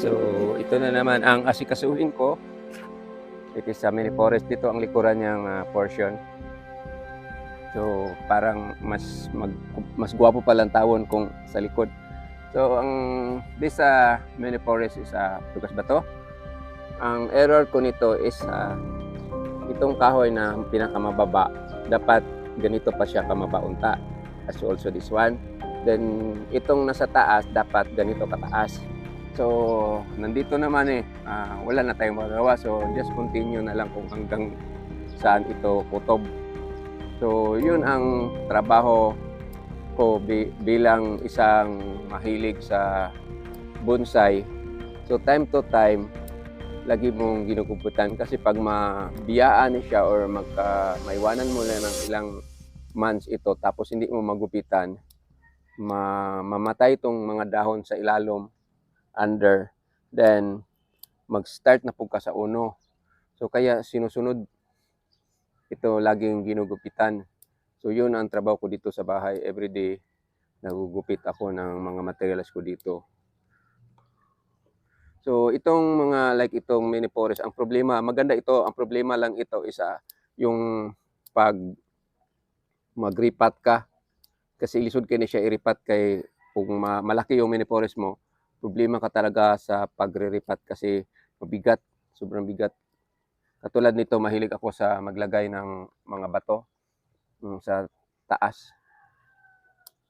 So, ito na naman ang asikasuhin ko. It is a mini forest. Dito ang likuran niyang portion. So, parang mas gwapo palang tawon kung sa likod. So, this mini forest is tugas bato. Ang error ko nito is itong kahoy na pinakamababa, dapat ganito pa siya kamabaunta. As also this one. Then, itong nasa taas, dapat ganito kataas. So, nandito naman wala na tayong magagawa. So, just continue na lang kung hanggang saan ito kutob. So, yun ang trabaho ko bilang isang mahilig sa bonsai. So, time to time, lagi mong ginugupitan kasi pag mabiyaan siya or maiwanan mo na ng ilang months ito tapos hindi mo magupitan, mamatay itong mga dahon sa ilalom under, then mag-start na po ka sa uno. So kaya sinusunod ito laging ginugupitan. So yun ang trabaho ko dito sa bahay. Everyday nagugupit ako ng mga materials ko dito. So itong mga like itong mini forest, ang problema, maganda ito, ang problema lang ito is yung pag mag-ripat ka, kasi lisod kayo na siya iripat kay kung malaki yung mini forest mo, problema ka talaga sa pagre-ripat kasi mabigat, sobrang bigat. Katulad nito, mahilig ako sa maglagay ng mga bato sa taas.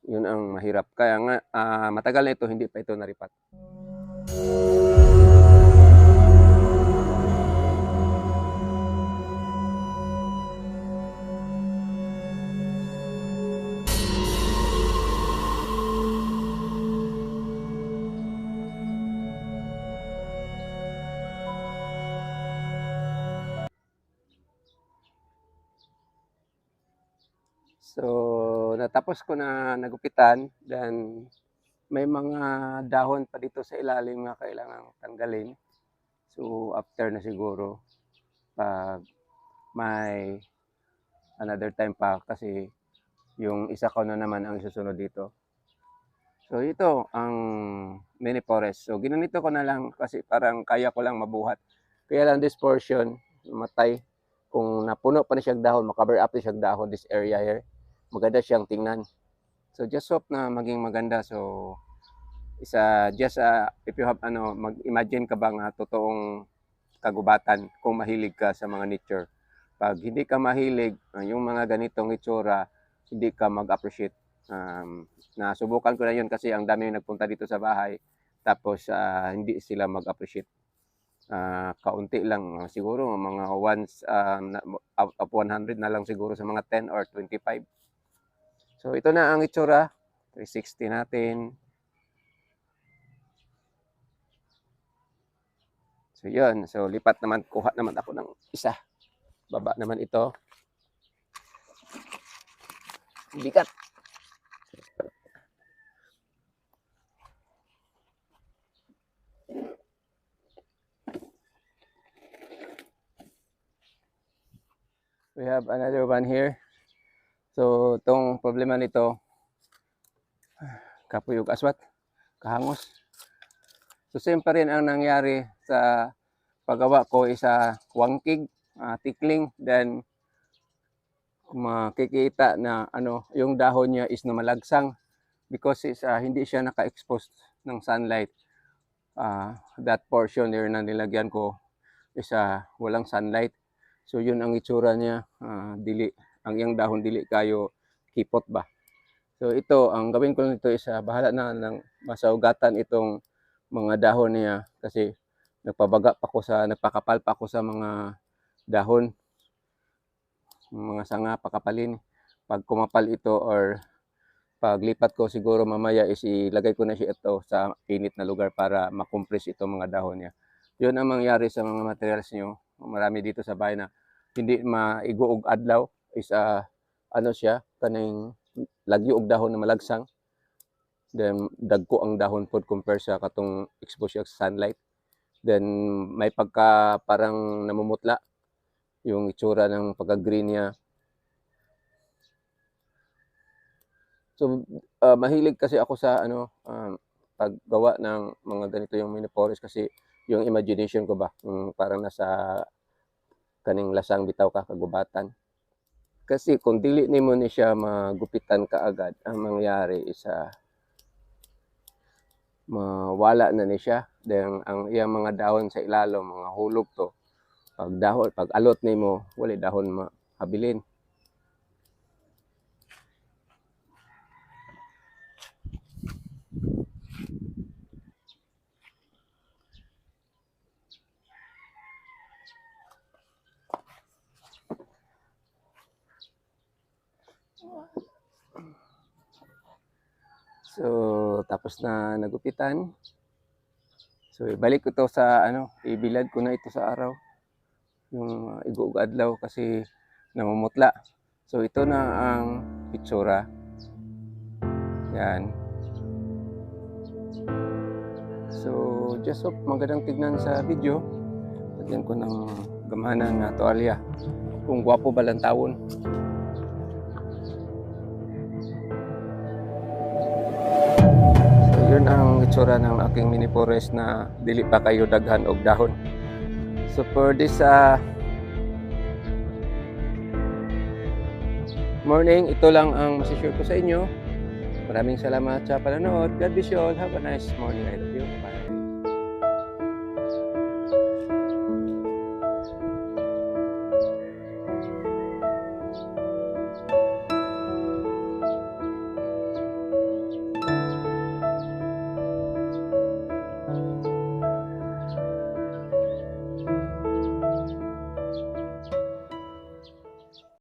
Yun ang mahirap. Kaya nga, matagal na ito, hindi pa ito naripat. So, natapos ko na nagupitan, then may mga dahon pa dito sa ilalim na kailangang tanggalin. So, after na siguro, pag may another time pa kasi yung isa ko na naman ang isusunod dito. So, ito ang mini forest. So, ginanito ko na lang kasi parang kaya ko lang mabuhat. Kaya lang this portion, matay. Kung napuno pa na siyang dahon, makaber up na siyang dahon, this area here, maganda siyang tingnan. So just hope na maging maganda. So just if you have mag-imagine ka bang totoong kagubatan kung mahilig ka sa mga nature. Pag hindi ka mahilig, yung mga ganitong itsura, hindi ka mag-appreciate. Nasubukan ko na yun kasi ang dami yung nagpunta dito sa bahay, tapos hindi sila mag-appreciate. Kaunti lang, siguro mga once out of 100 na lang siguro sa mga 10 or 25. So ito na ang itsura, 360 natin. So yun, so lipat naman, kuha naman ako ng isa. Baba naman ito. Bigat. We have another one here. So itong problema nito, kapuyog aswat, kahangos. So same pa rin ang nangyari sa paggawa ko, isa wangkig, tikling, then makikita na yung dahon niya is namalagsang because hindi siya naka-expose ng sunlight. That portion there na nilagyan ko is walang sunlight. So yun ang itsura niya, dili ang iyang dahon dili kayo kipot ba. So ito, ang gawin ko nito is bahala na ng masaugatan itong mga dahon niya kasi nagpakapal pa ako sa mga dahon, mga sanga, pakapalin. Pag kumapal ito or paglipat ko siguro mamaya is ilagay ko na siya ito sa init na lugar para makompress itong mga dahon niya. Yun ang mangyari sa mga materials nyo. Marami dito sa bahay na hindi maiguog adlaw is siya kaning lagyo og dahon na malagsang, then dagko ang dahon pod compare sa katong exposure sa sunlight, then may pagka parang namumutla yung itsura ng pagka-green niya. So mahilig kasi ako sa paggawa ng mga ganito yung mini forest kasi yung imagination ko ba, parang nasa kaning lasang bitaw ka kagubatan. Kasi kung dili nimo ni siya magupitan kaagad, ang mangyari is mawala na ni siya. Then ang iyang mga dahon sa ilalom, mga hulog to. Pag alot nimo, wala dahon mahabilin. So, tapos na nagupitan. So, ibalik ko to sa ibilad ko na ito sa araw. Yung iguug adlaw kasi namumutla. So, ito na ang itsura. Yan. So, just hope magandang tignan sa video. Lagyan ko ng gamahanan na tuwalya. Kung gwapo ba lang tawon. Yun ang itsura ng aking mini forest na dili pa kayo daghan og dahon. So for this morning, ito lang ang masishare ko sa inyo. Maraming salamat sa panonood. God bless you all. Have a nice morning. I love you. Bye.